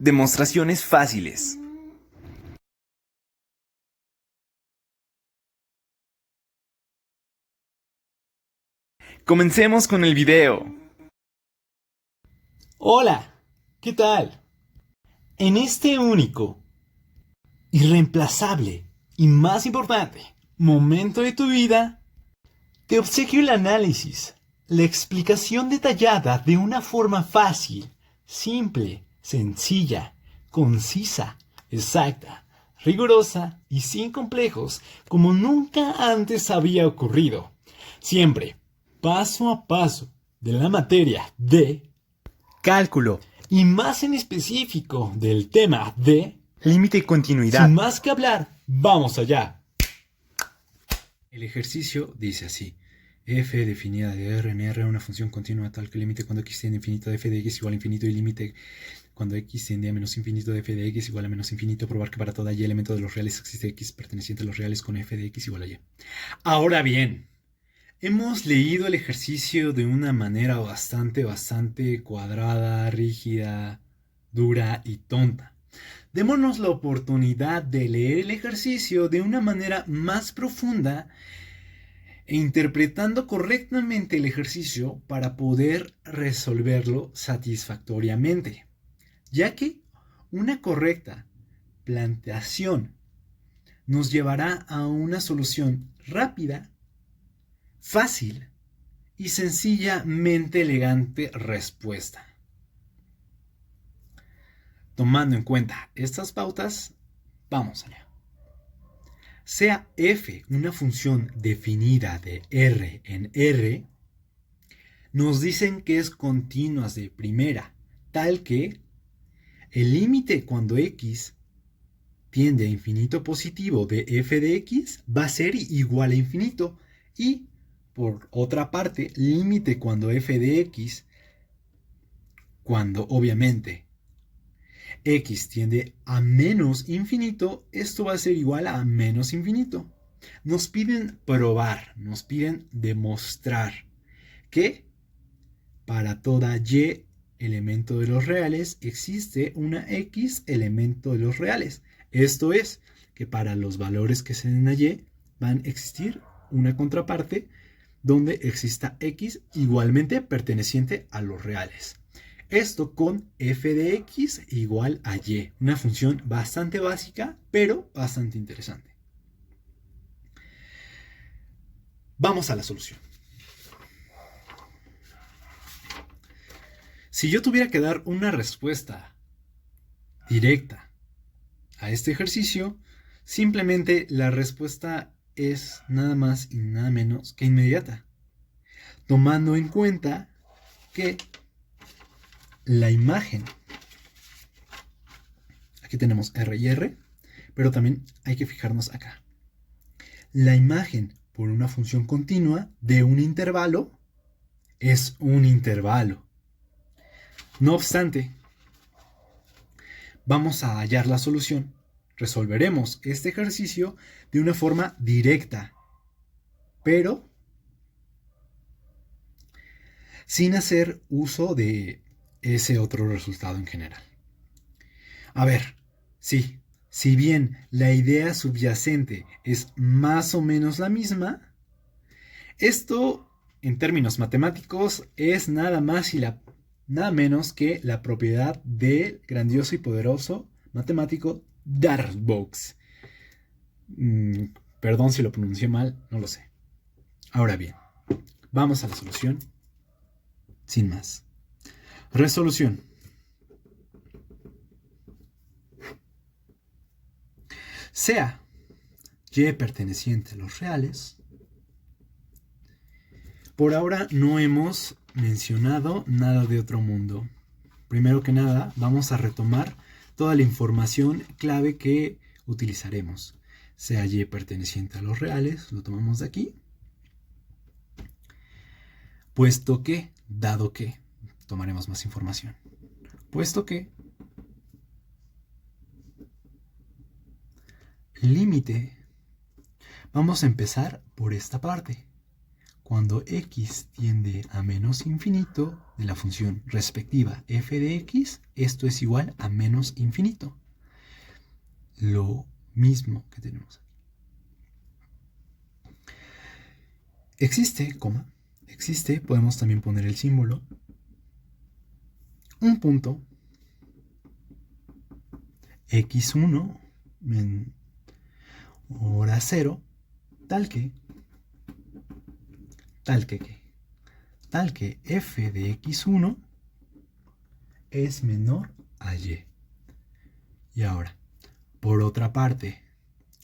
Demostraciones fáciles. Comencemos con el video. Hola, ¿qué tal? En este único, irreemplazable y más importante momento de tu vida, te obsequio el análisis, la explicación detallada de una forma fácil, simple, sencilla, concisa, exacta, rigurosa y sin complejos como nunca antes había ocurrido. Siempre, paso a paso, de la materia de Cálculo. y más en específico del tema de... Límite y continuidad. Sin más que hablar, vamos allá. El ejercicio dice así: f definida de R en R una función continua tal que el límite cuando x tiende a infinito de f de x igual a infinito y límite cuando x tiende a menos infinito de f de x igual a menos infinito, probar que para toda y elemento de los reales existe x perteneciente a los reales con f de x igual a y. Ahora bien, hemos leído el ejercicio de una manera bastante cuadrada, rígida, dura y tonta. Démonos la oportunidad de leer el ejercicio de una manera más profunda e interpretando correctamente el ejercicio para poder resolverlo satisfactoriamente, ya que una correcta planteación nos llevará a una solución rápida, fácil y sencillamente elegante respuesta. Tomando en cuenta estas pautas, vamos allá. Sea f una función definida de R en R, nos dicen que es continua de primera, tal que el límite cuando x tiende a infinito positivo de f de x va a ser igual a infinito y, por otra parte, límite cuando f de x, cuando obviamente x tiende a menos infinito, esto va a ser igual a menos infinito. Nos piden probar, nos piden demostrar que para toda y elemento de los reales existe una x elemento de los reales. Esto es, que para los valores que se den a y van a existir una contraparte donde exista x igualmente perteneciente a los reales. Esto con f de x igual a y, una función bastante básica, pero bastante interesante. Vamos a la solución. Si yo tuviera que dar una respuesta directa a este ejercicio, simplemente la respuesta es nada más y nada menos que inmediata, tomando en cuenta que la imagen, aquí tenemos R y R, pero también hay que fijarnos acá. La imagen por una función continua de un intervalo es un intervalo. No obstante, vamos a hallar la solución. Resolveremos este ejercicio de una forma directa, pero sin hacer uso de ese otro resultado en general. A ver, sí, si bien la idea subyacente es más o menos la misma, esto en términos matemáticos es nada más y nada menos que la propiedad del grandioso y poderoso matemático Darboux. Perdón si lo pronuncié mal, no lo sé. Ahora bien, vamos a la solución. Sin más. Resolución. Sea y perteneciente a los reales. Por ahora no hemos mencionado nada de otro mundo. Primero que nada, vamos a retomar toda la información clave que utilizaremos. Sea y perteneciente a los reales, lo tomamos de aquí. Puesto que, dado que, tomaremos más información. Puesto que, límite, vamos a empezar por esta parte. cuando x tiende a menos infinito de la función respectiva f de x, esto es igual a menos infinito. Lo mismo que tenemos aquí. Existe, podemos también poner el símbolo, un punto x1 menor a 0, tal que f de x1 es menor a y. Y ahora, por otra parte,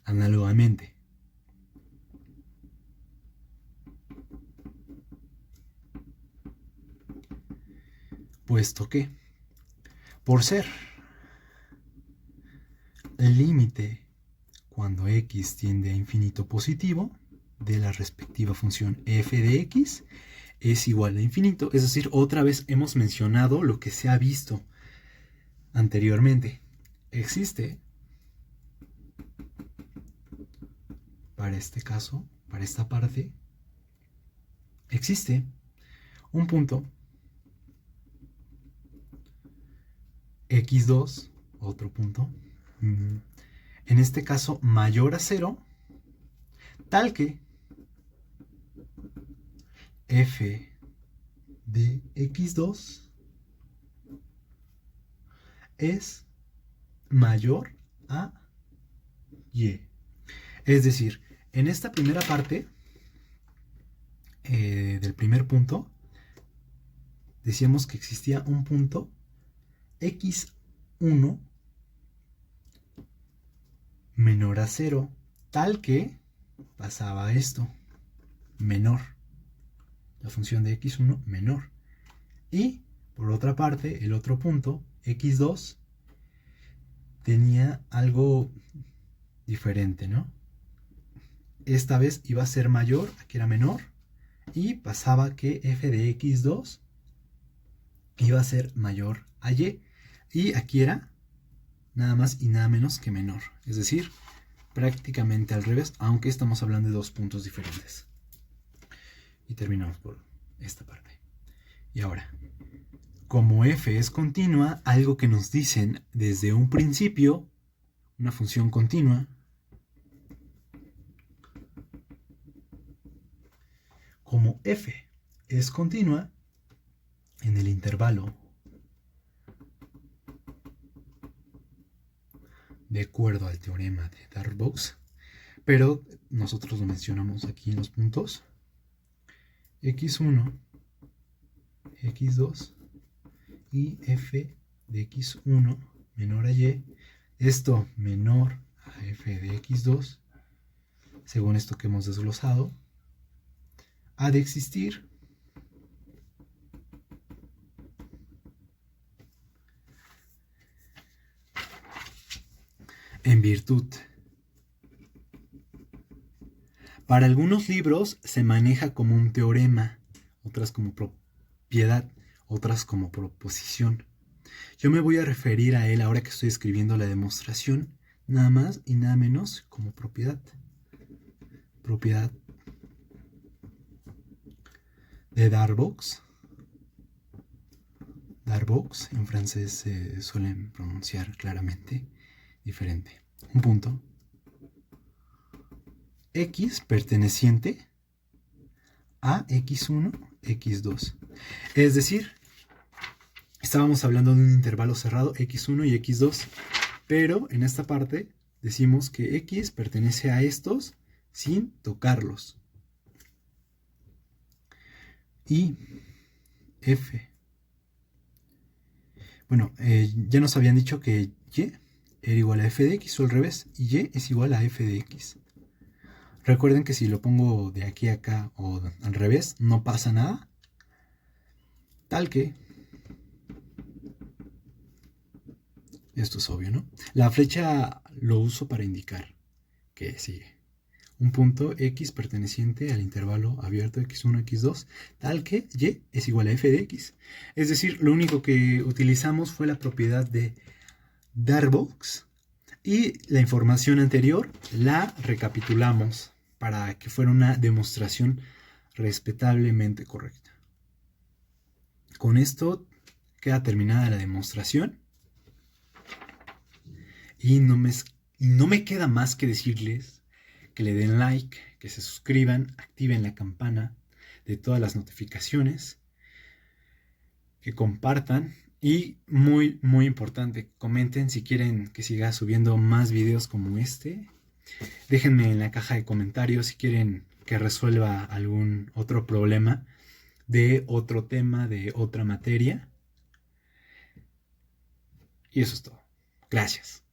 análogamente, puesto que, por ser el límite cuando x tiende a infinito positivo de la respectiva función f de x es igual a infinito, es decir, otra vez hemos mencionado lo que se ha visto anteriormente. Existe, para este caso, para esta parte, existe un punto x2, otro punto, en este caso mayor a 0, tal que f de x2 es mayor a y. Es decir, en esta primera parte del primer punto, decíamos que existía un punto x1 menor a 0, tal que pasaba esto, menor, la función de x1 menor. Y por otra parte, el otro punto, x2, tenía algo diferente, ¿no? Esta vez iba a ser mayor, aquí era menor, y pasaba que f de x2 iba a ser mayor a y, y aquí era nada más y nada menos que menor, es decir, prácticamente al revés, aunque estamos hablando de dos puntos diferentes. Y terminamos por esta parte. Y ahora, como f es continua, algo que nos dicen desde un principio, una función continua, como f es continua en el intervalo de acuerdo al teorema de Darboux, pero nosotros lo mencionamos aquí en los puntos, x1, x2 y f de x1 menor a y, esto menor a f de x2, según esto que hemos desglosado, ha de existir en virtud. Para algunos libros se maneja como un teorema, otras como propiedad, otras como proposición. Yo me voy a referir a él ahora que estoy escribiendo la demostración, nada más y nada menos como propiedad. Propiedad de Darboux. Darboux en francés se suelen pronunciar claramente diferente. Un punto x perteneciente a x1, x2. Es decir, estábamos hablando de un intervalo cerrado x1 y x2, pero en esta parte decimos que x pertenece a estos sin tocarlos. Y f. Bueno, ya nos habían dicho que y era igual a f de x o al revés, y y es igual a f de x. Recuerden que si lo pongo de aquí a acá o al revés, no pasa nada. Tal que, esto es obvio, ¿no? La flecha lo uso para indicar que sigue. Un punto x perteneciente al intervalo abierto x1, x2, tal que y es igual a f de x. Es decir, lo único que utilizamos fue la propiedad de Darboux y la información anterior la recapitulamos para que fuera una demostración respetablemente correcta. Con esto queda terminada la demostración. Y no me queda más que decirles que le den like, que se suscriban, activen la campana de todas las notificaciones, que compartan y muy, muy importante, comenten si quieren que siga subiendo más videos como este. Déjenme en la caja de comentarios si quieren que resuelva algún otro problema de otro tema, de otra materia. Y eso es todo. Gracias.